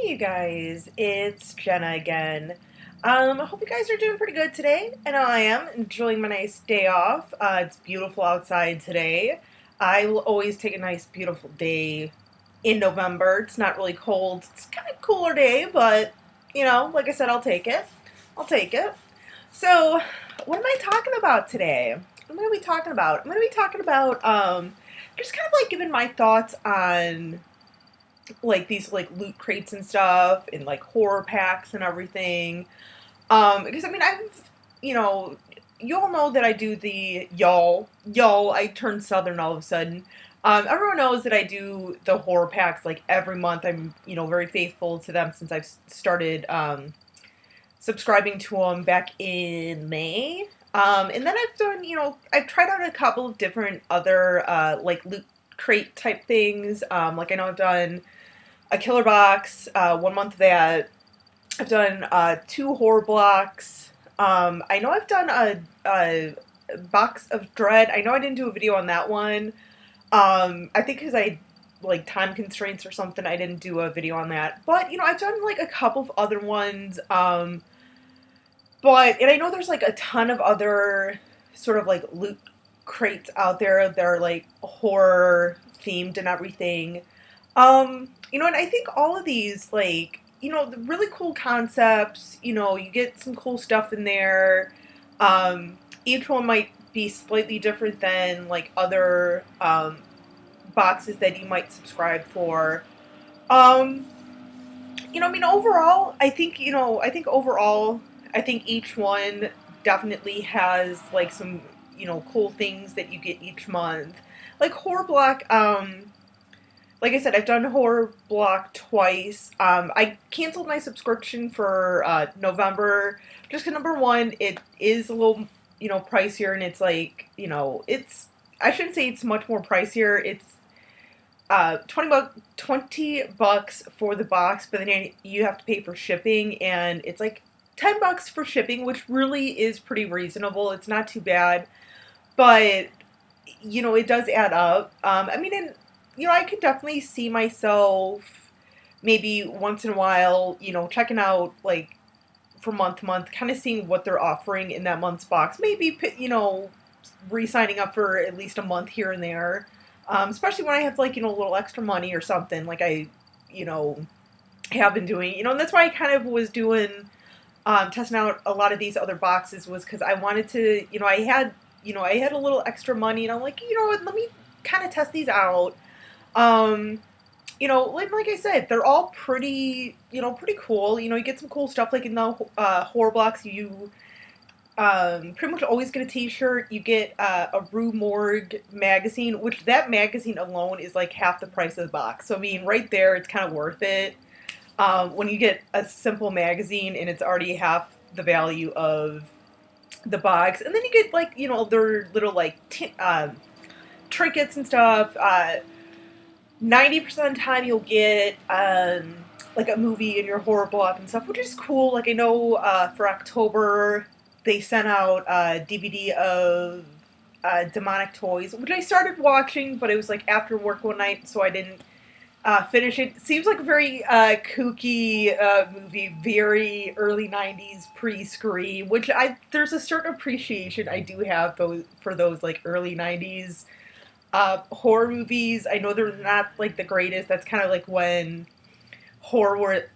Hey you guys, it's Jenna again. I hope you guys are doing pretty good today. I know I am enjoying my nice day off. It's beautiful outside today. I will always take a nice beautiful day in November. It's not really cold. It's kind of cooler day, but like I said, I'll take it. I'll take it. So, what am I talking about today? What am I going to be talking about? I'm going to be talking about just kind of like giving my thoughts on like these like loot crates and stuff and like horror packs and everything. Because I mean you know, you all know that I do the y'all. I turned southern all of a sudden. Everyone knows that I do the horror packs like every month. I'm very faithful to them since I've started subscribing to them back in May. And then I've done I've tried out a couple of different other like loot crate type things. Like I know I've done a killer box, 1 month of that. I've done 2 horror blocks. I know I've done a box of Dread. I know I didn't do a video on that one. I think because I like time constraints or something, I didn't do a video on that. But I've done like a couple of other ones. And I know there's like a ton of other sort of like loot crates out there that are like horror themed and everything. And I think all of these, like, the really cool concepts, you get some cool stuff in there. Each one might be slightly different than, like, other, boxes that you might subscribe for. Um, overall, I think each one definitely has, like, some, cool things that you get each month. Like, Horror Block, like I said, I've done Horror Block twice. I canceled my subscription for November just because number one, it is a little, pricier, and it's like, I shouldn't say it's much more pricier. It's 20 bucks for the box, but then you have to pay for shipping, and it's like $10 for shipping, which really is pretty reasonable. It's not too bad, but it does add up. I mean, and I could definitely see myself maybe once in a while, checking out like from month to month, kind of seeing what they're offering in that month's box. Maybe, re-signing up for at least a month here and there. Especially when I have like, a little extra money or something like I, have been doing, and that's why I kind of was doing, testing out a lot of these other boxes was because I wanted to, I had a little extra money and I'm like, what, let me kind of test these out. Like I said, they're all pretty, pretty cool. You get some cool stuff like in the horror blocks. You pretty much always get a T-shirt. You get a Rue Morgue magazine, which that magazine alone is like half the price of the box. So I mean, right there, it's kind of worth it. When you get a simple magazine and it's already half the value of the box, and then you get like their little like trinkets and stuff. 90% of the time you'll get like a movie in your horror block and stuff, which is cool. Like I know for October they sent out a DVD of Demonic Toys, which I started watching, but it was like after work one night, so I didn't finish it. Seems like a very kooky movie, very early 90s pre-Scream, which there's a certain appreciation I do have for those like early 90s horror movies. I know they're not like the greatest. That's kind of like when horror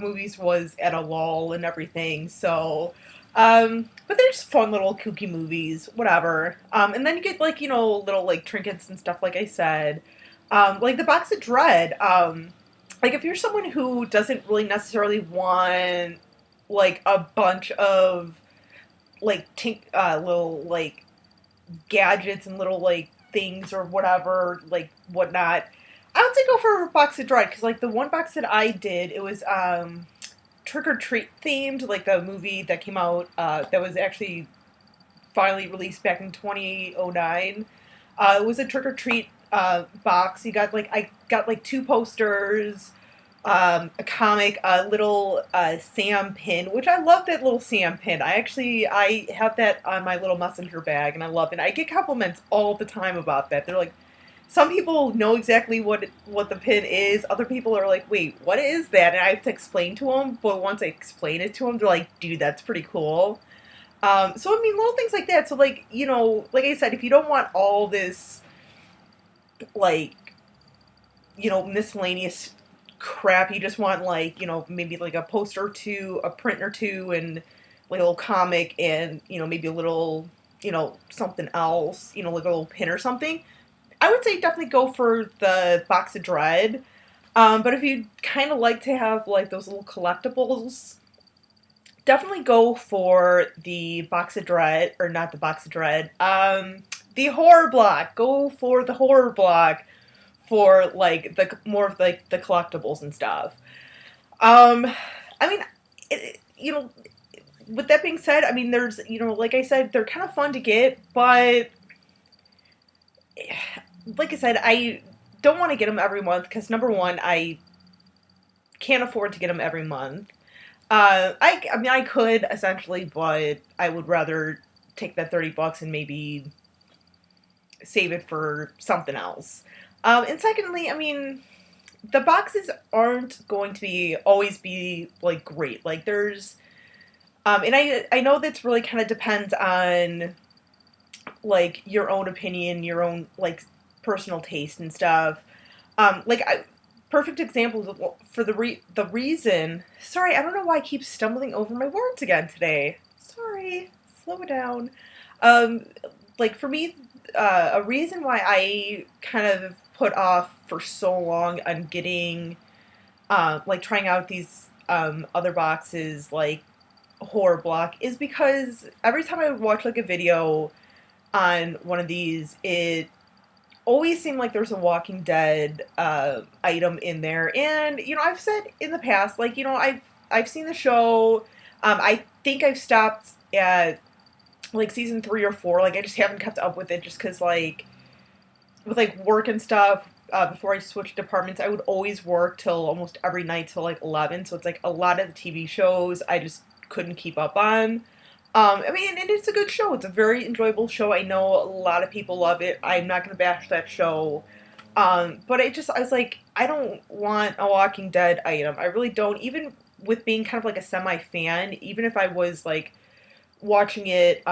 movies was at a lull and everything. So, but they're just fun little kooky movies, whatever. And then you get like little like trinkets and stuff, like I said. Like the box of Dread. Like if you're someone who doesn't really necessarily want like a bunch of like little like gadgets and little like things or whatever, like whatnot, I would say go for a box of Dread, because like the one box that I did, it was Trick or Treat themed, like the movie that came out that was actually finally released back in 2009. It was a Trick or Treat box. I got like 2 posters, a comic, a little Sam pin, which I love that little Sam pin. I have that on my little messenger bag, and I love it. I get compliments all the time about that. They're like, some people know exactly what the pin is. Other people are like, wait, what is that? And I have to explain to them. But once I explain it to them, they're like, dude, that's pretty cool. So I mean, little things like that. So like, like I said, if you don't want all this like, miscellaneous crap, you just want like, maybe like a poster or two, a print or two, and like a little comic, and maybe a little, something else, like a little pin or something. I would say definitely go for the Box of Dread. But if you kind of like to have like those little collectibles, definitely go for the Box of Dread, or not the Box of Dread. The horror block. Go for the horror block for like the more of like the collectibles and stuff. Um, I mean, with that being said, I mean, there's like I said, they're kind of fun to get, but like I said, I don't want to get them every month because number one, I can't afford to get them every month. I mean, I could essentially, but I would rather take that $30 and maybe save it for something else. And secondly, I mean, the boxes aren't going to be always be like great. Like there's, and I know that's really kind of depends on like your own opinion, your own like personal taste and stuff. Perfect example for the reason. Sorry, I don't know why I keep stumbling over my words again today. Sorry, slow it down. Um, like for me, a reason why I kind of put off for so long on getting, like trying out these other boxes like horror block is because every time I would watch like a video on one of these, it always seemed like there's a Walking Dead item in there. And I've said in the past, like I've seen the show. I think I've stopped at like season 3 or 4. Like I just haven't kept up with it, just because like with like work and stuff. Before I switched departments, I would always work till almost every night till like 11. So it's like a lot of the TV shows I just couldn't keep up on. I mean, and it's a good show. It's a very enjoyable show. I know a lot of people love it. I'm not going to bash that show. But I was like, I don't want a Walking Dead item. I really don't. Even with being kind of like a semi-fan, even if I was like watching it,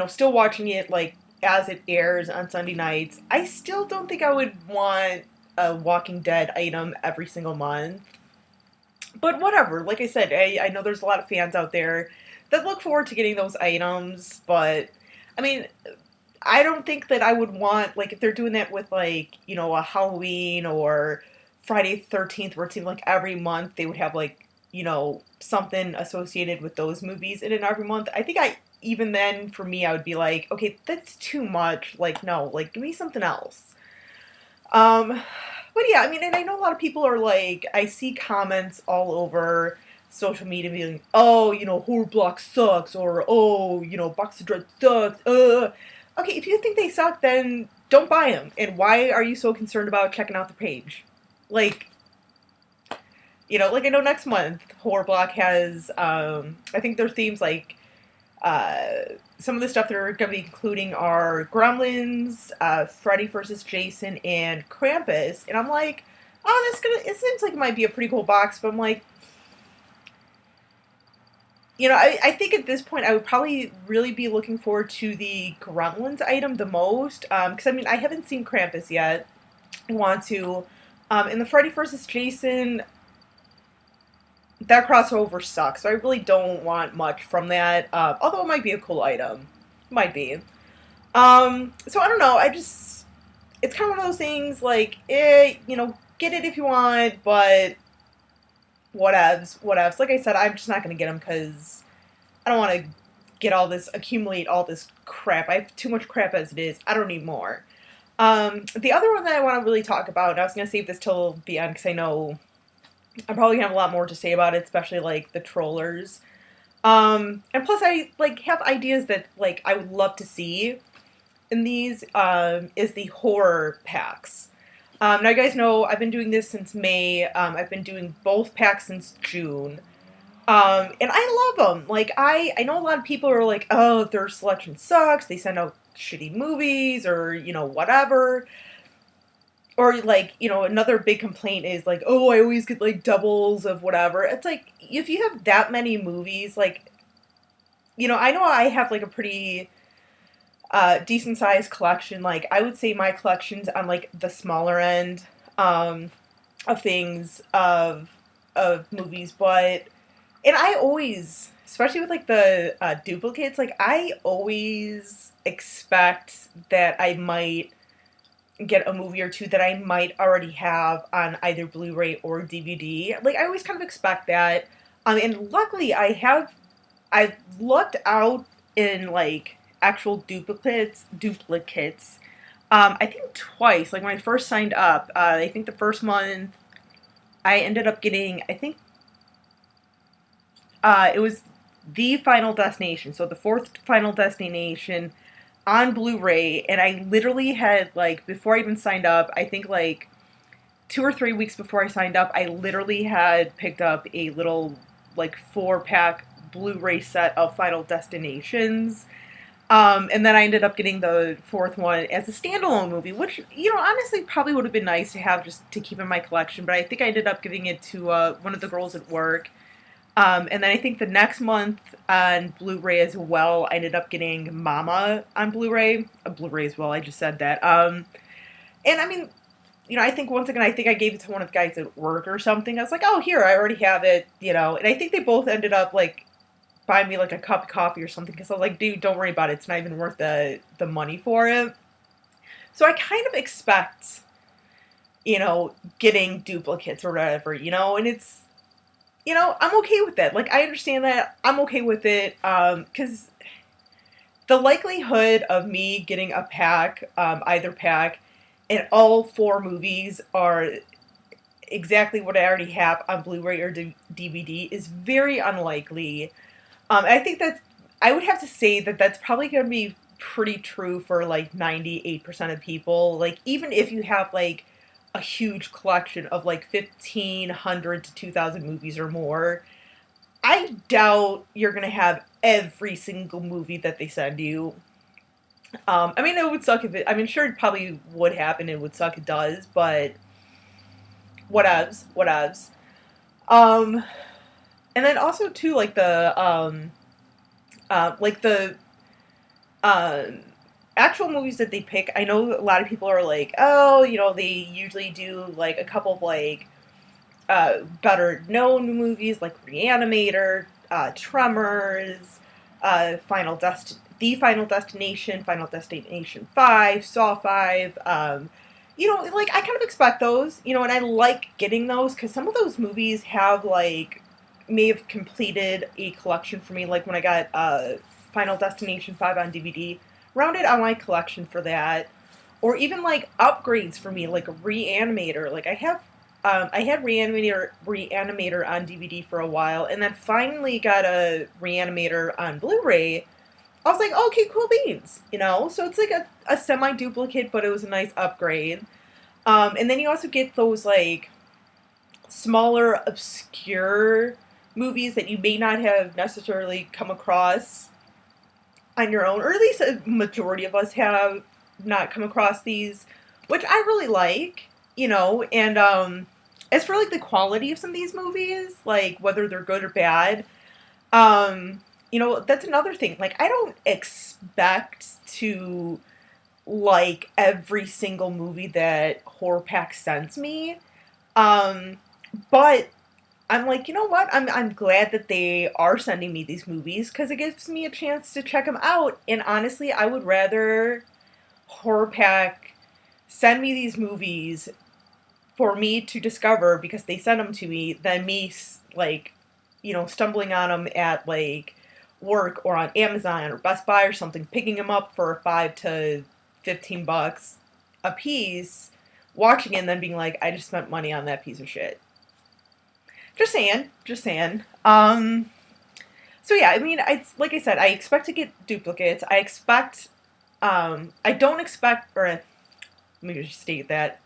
still watching it like as it airs on Sunday nights, I still don't think I would want a Walking Dead item every single month. But whatever, like I said, I know there's a lot of fans out there that look forward to getting those items, but I mean, I don't think that I would want, like, if they're doing that with, like, a Halloween or Friday the 13th, where it seemed like every month they would have, like, something associated with those movies in it every month. I think even then, for me, I would be like, okay, that's too much. Like, no, like, give me something else. Um, but yeah, I mean, and I know a lot of people are like, I see comments all over social media being like, oh, horror block sucks, or oh, Box of Dread sucks. Okay, if you think they suck, then don't buy them. And why are you so concerned about checking out the page? Like, like I know next month horror block has, I think their themes like, some of the stuff they're going to be including are Gremlins, Freddy vs. Jason, and Krampus. And I'm like, oh, it seems like it might be a pretty cool box, but I'm like, I think at this point I would probably really be looking forward to the Gremlins item the most. Because, I mean, I haven't seen Krampus yet. I want to. In the Freddy vs. Jason, that crossover sucks, so I really don't want much from that. Although it might be a cool item. Might be. So I don't know, it's kind of one of those things, like, get it if you want, but whatevs. Like I said, I'm just not going to get them because I don't want to accumulate all this crap. I have too much crap as it is. I don't need more. The other one that I want to really talk about, and I was going to save this till the end because I know I'm probably going to have a lot more to say about it, especially, like, the trollers. And plus I, like, have ideas that, like, I would love to see in these, is the horror packs. Now you guys know I've been doing this since May. I've been doing both packs since June. And I love them. Like, I know a lot of people are like, oh, their selection sucks. They send out shitty movies or, whatever. or like, another big complaint is like, oh, I always get like doubles of whatever. It's like, if you have that many movies, like, I know I have like a pretty decent sized collection. Like, I would say my collection's on like the smaller end of things of movies, but and I always, especially with like the duplicates, like I always expect that I might get a movie or two that I might already have on either Blu-ray or DVD. Like I always kind of expect that. And luckily I've looked out in like actual duplicates. I think twice. Like when I first signed up, I think the first month I ended up getting, I think it was the Final Destination, so the fourth Final Destination on Blu-ray, and I literally had like before I even signed up, I think like 2 or 3 weeks before I signed up, I literally had picked up a little like 4-pack Blu-ray set of Final Destinations. And then I ended up getting the fourth one as a standalone movie, which, honestly probably would have been nice to have just to keep in my collection, but I think I ended up giving it to one of the girls at work. And then I think the next month on Blu-ray as well, I ended up getting Mama on Blu-ray. Blu-ray as well, I just said that. And I mean, I think once again, I think I gave it to one of the guys at work or something. I was like, oh, here, I already have it, And I think they both ended up, like, buying me, like, a cup of coffee or something. Because I was like, dude, don't worry about it. It's not even worth the money for it. So I kind of expect, getting duplicates or whatever, and it's, I'm okay with that. Like, I understand that. I'm okay with it. Because the likelihood of me getting a pack, either pack, and all 4 movies are exactly what I already have on Blu-ray or DVD is very unlikely. I think I would have to say that that's probably going to be pretty true for like 98% of people. Like, even if you have like a huge collection of like 1,500 to 2,000 movies or more, I doubt you're going to have every single movie that they send you. I mean, it would suck if it, I mean, sure, it probably would happen. It would suck. It does, but whatevs. Um, and then also too, like the actual movies that they pick. I know a lot of people are like, oh, they usually do like a couple of like better known movies like Reanimator, Tremors, The Final Destination, Final Destination 5, Saw 5. Like I kind of expect those, and I like getting those because some of those movies may have completed a collection for me. Like when I got Final Destination 5 on DVD, rounded out my collection for that. Or even like upgrades for me, like Reanimator. Like I had Reanimator on DVD for a while, and then finally got a Reanimator on Blu-ray. I was like, okay, cool beans, So it's like a semi-duplicate, but it was a nice upgrade. And then you also get those, like, smaller, obscure movies that you may not have necessarily come across on your own, or at least a majority of us have not come across these, which I really like, and, as for, like, the quality of some of these movies, like, whether they're good or bad, that's another thing. Like, I don't expect to like every single movie that HorrorPack sends me. But I'm like, you know what? I'm glad that they are sending me these movies because it gives me a chance to check them out. And honestly, I would rather HorrorPack send me these movies for me to discover because they send them to me than me, like, stumbling on them at, like, work or on Amazon or Best Buy or something, picking them up for $5 to $15 a piece, watching it and then being like, I just spent money on that piece of shit. Just saying. So yeah, I mean, like I said, I expect to get duplicates. I don't expect, or let me just state that.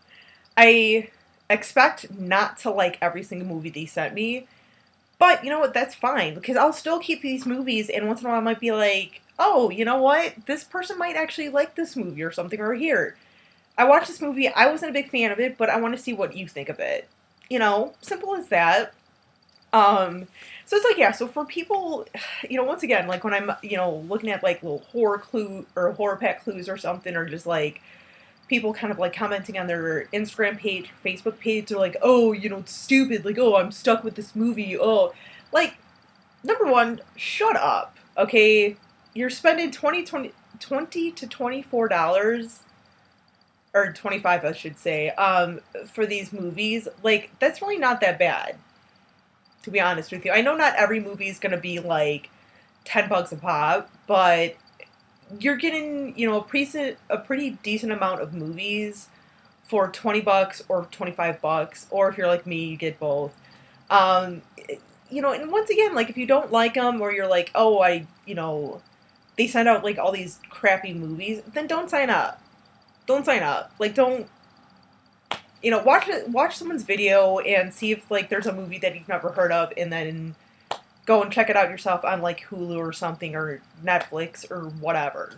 I expect not to like every single movie they sent me, but you know what, that's fine, because I'll still keep these movies, and once in a while I might be like, oh, you know what, this person might actually like this movie or something, or here. I watched this movie. I wasn't a big fan of it, but I want to see what you think of it. You know, simple as that. Um, so it's like, yeah, so for people, once again, like when I'm, looking at like little horror clue or horror pack clues or something, or just like people kind of like commenting on their Instagram page, Facebook page, they're like, oh, it's stupid. Like, oh, I'm stuck with this movie. Oh, like, number one, shut up. Okay. You're spending 20 to $24 or 25, I should say, for these movies. Like, that's really not that bad, to be honest with you. I know not every movie is going to be like $10 a pop, but you're getting, a pretty decent amount of movies for $20 or $25, or if you're like me, you get both. Um, and once again, like if you don't like them, or you're like, oh, they send out like all these crappy movies, then don't sign up. Don't sign up. Like, don't, watch someone's video and see if like there's a movie that you've never heard of, and then go and check it out yourself on like Hulu or something, or Netflix or whatever.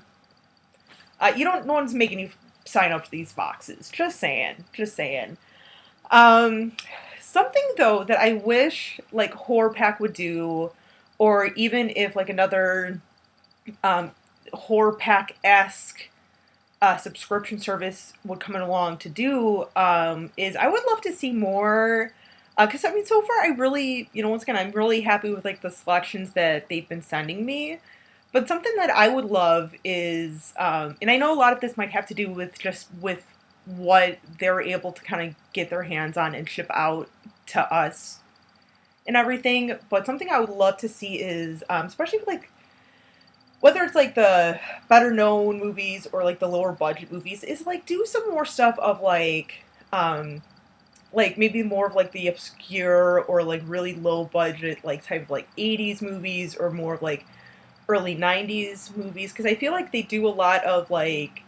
No one's making you sign up to these boxes. Just saying. Just saying. Um, Something though that I wish like Horror Pack would do, or even if like another um, Horror Pack esque subscription service would come along to do, is I would love to see more. Because I mean, so far I really, once again, I'm really happy with like the selections that they've been sending me. But something that I would love is, and I know a lot of this might have to do with just with what they're able to kind of get their hands on and ship out to us and everything. But something I would love to see is, especially with, like, whether it's like the better known movies or like the lower budget movies, is like do some more stuff of like maybe more of like the obscure or like really low budget like type of like 80s movies, or more of like early 90s movies, because I feel like they do a lot of like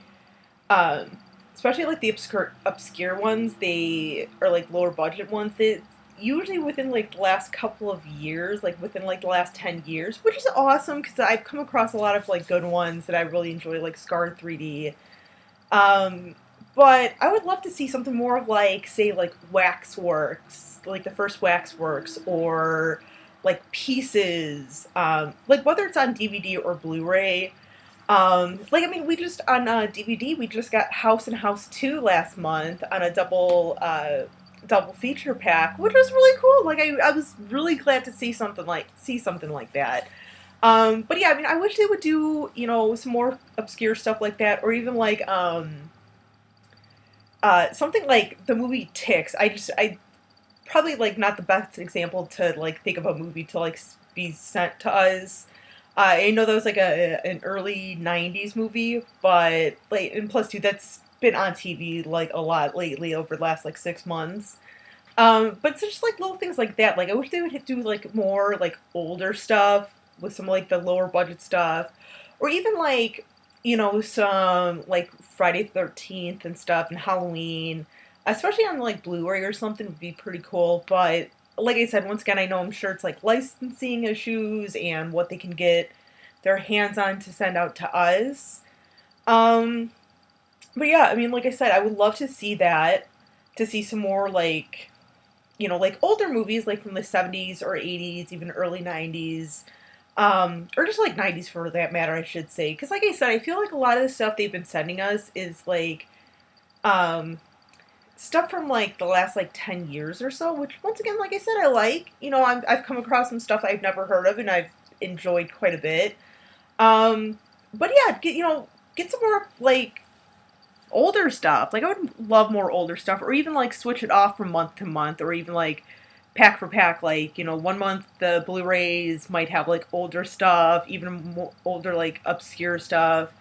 um especially like the obscure ones, they are like lower budget ones, they usually within like the last couple of years, like within like the last 10 years, which is awesome because I've come across a lot of like good ones that I really enjoy, like Scarred 3D. um but I would love to see something more of like, say, like Waxworks, like the first Waxworks, or like Pieces, like whether it's on DVD or Blu-ray. Like I mean, we just on DVD, we just got House and House 2 last month on a double feature pack, which was really cool. Like I was really glad to see something like that. But yeah, I mean, I wish they would do, some more obscure stuff like that, or even like something like the movie Ticks. I probably like not the best example to like think of a movie to like be sent to us. I know that was like an early '90s movie, but like, and plus two, that's been on TV like a lot lately over the last like 6 months. But it's just like little things like that. Like I wish they would do like more like older stuff with some like the lower budget stuff, or even like, some like Friday 13th and stuff, and Halloween, especially on like Blu-ray or something, would be pretty cool. But like I said, once again, I know I'm sure it's like licensing issues and what they can get their hands on to send out to us. Um, but yeah, I mean, like I said, I would love to see that, to see some more like, like older movies, like from the 70s or 80s, even early 90s, or just like 90s for that matter, I should say. Because like I said, I feel like a lot of the stuff they've been sending us is like, um, stuff from like the last like 10 years or so, which once again, like I said, I like. I've come across some stuff I've never heard of and I've enjoyed quite a bit. Um, but yeah, get some more like older stuff. Like I would love more older stuff, or even like switch it off from month to month, or even like pack for pack. Like, 1 month the Blu-rays might have like older stuff, even more older like obscure stuff,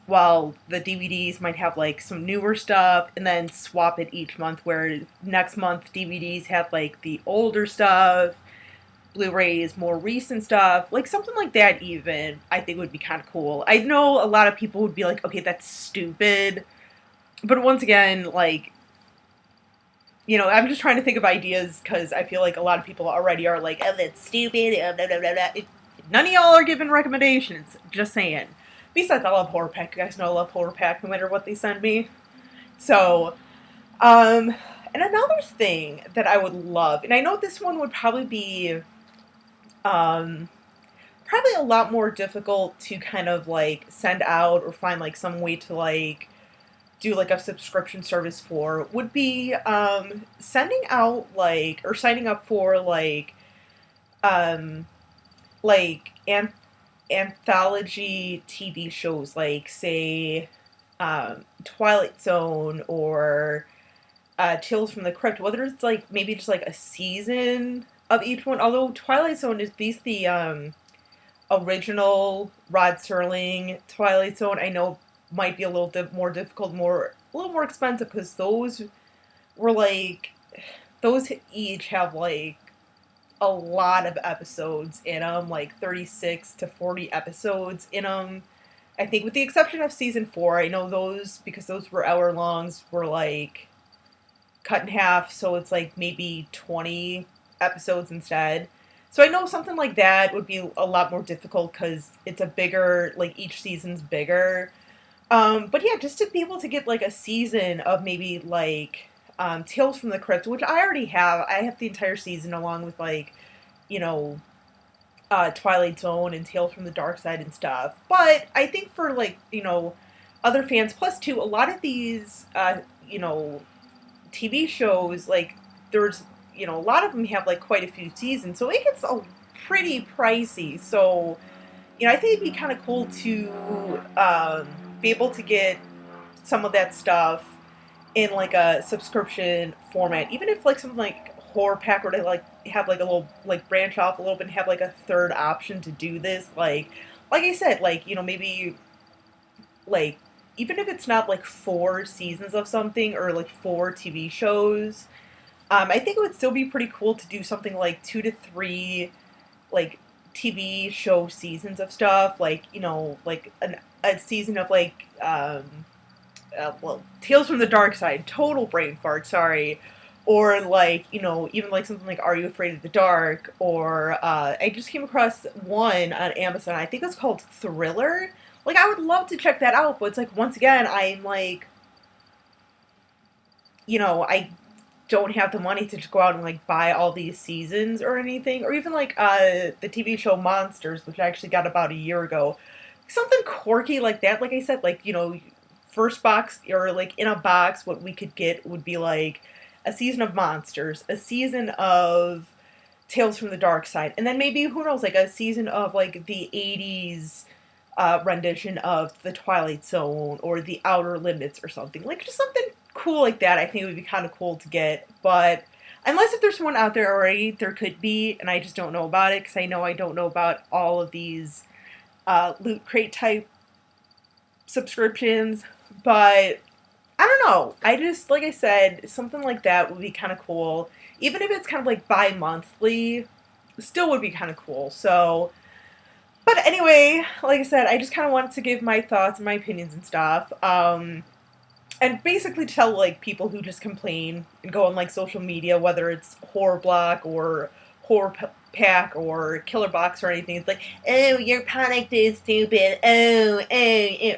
while the DVDs might have like some newer stuff, and then swap it each month, where next month DVDs have like the older stuff, Blu-rays more recent stuff, like something like that. Even I think would be kind of cool. I know a lot of people would be like, okay, that's stupid, but once again, like, I'm just trying to think of ideas, because I feel like a lot of people already are like, oh, that's stupid, blah, blah, blah, blah. None of y'all are giving recommendations, just saying. Besides, I love Horror Pack. You guys know I love Horror Pack no matter what they send me. So, um, and another thing that I would love, and I know this one would probably be, um, probably a lot more difficult to kind of like send out or find like some way to like do like a subscription service for would be sending out like or signing up for um like anthology TV shows like say Twilight Zone or Tales from the Crypt, whether it's like maybe just like a season of each one. Although Twilight Zone is these the original Rod Serling Twilight Zone, I know might be a little more difficult, a little more expensive because those were like those each have like a lot of episodes in them, like 36 to 40 episodes in them. I think with the exception of season 4, I know those because those were hour longs were like cut in half, so it's like maybe 20 episodes instead. So I know something like that would be a lot more difficult because it's a bigger, like each season's bigger. But yeah, just to be able to get like a season of maybe like Tales from the Crypt, which I already have. I have the entire season along with like, you know, Twilight Zone and Tales from the Dark Side and stuff. But I think for like, other fans, plus too, a lot of these, TV shows, like there's, a lot of them have like quite a few seasons, so it gets pretty pricey. So, I think it'd be kind of cool to be able to get some of that stuff in like a subscription format, even if like something like Horror Pack or to like have like a little like branch off a little bit and have like a third option to do this. Like I said, like maybe like even if it's not like 4 seasons of something or like 4 TV shows, I think it would still be pretty cool to do something like 2 to 3 like TV show seasons of stuff, like like a season of like Tales from the Dark Side, total brain fart, sorry. Or like, even like something like Are You Afraid of the Dark? Or I just came across one on Amazon. I think it's called Thriller. Like I would love to check that out, but it's like once again, I'm like, I don't have the money to just go out and like buy all these seasons or anything. Or even like the TV show Monsters, which I actually got about a year ago. Something quirky like that. Like I said, like, first box or like in a box, what we could get would be like a season of Monsters, a season of Tales from the Dark Side, and then maybe, who knows, like a season of like the 80s rendition of The Twilight Zone or The Outer Limits or something. Like just something cool like that, I think it would be kind of cool to get. But unless if there's one out there already, there could be, and I just don't know about it because I know I don't know about all of these Loot Crate type subscriptions. But I don't know. I just, like I said, something like that would be kind of cool. Even if it's kind of like bi-monthly, still would be kind of cool. So, but anyway, like I said, I just kind of wanted to give my thoughts and my opinions and stuff. And basically tell like people who just complain and go on like social media, whether it's Horror Block or Pack or Killer Box or anything. It's like, oh, your product is stupid. Oh.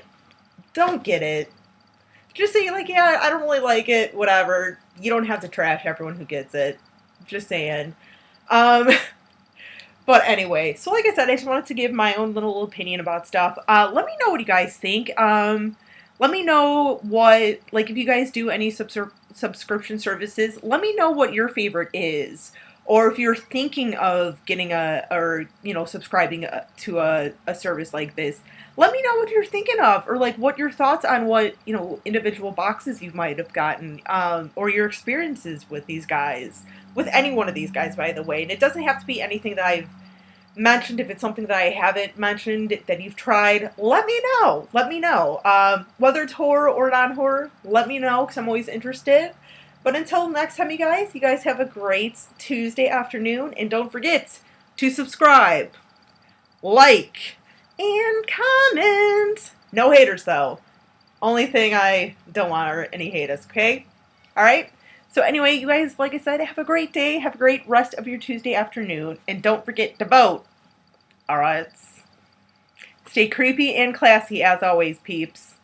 Don't get it. Just say like, yeah, I don't really like it. Whatever. You don't have to trash everyone who gets it. Just saying. Um, but anyway, so like I said, I just wanted to give my own little opinion about stuff. Let me know what you guys think. Let me know what, like, if you guys do any subscription services, let me know what your favorite is. Or if you're thinking of getting subscribing to a service like this, let me know what you're thinking of. Or, like, what your thoughts on what, individual boxes you might have gotten. Or your experiences with these guys. With any one of these guys, by the way. And it doesn't have to be anything that I've mentioned. If it's something that I haven't mentioned that you've tried, let me know. Let me know. Whether it's horror or non-horror, let me know because I'm always interested. But until next time, you guys have a great Tuesday afternoon. And don't forget to subscribe, like, and comment. No haters, though. Only thing I don't want are any haters, okay? Alright? So anyway, you guys, like I said, have a great day. Have a great rest of your Tuesday afternoon. And don't forget to vote. Alright? Stay creepy and classy as always, peeps.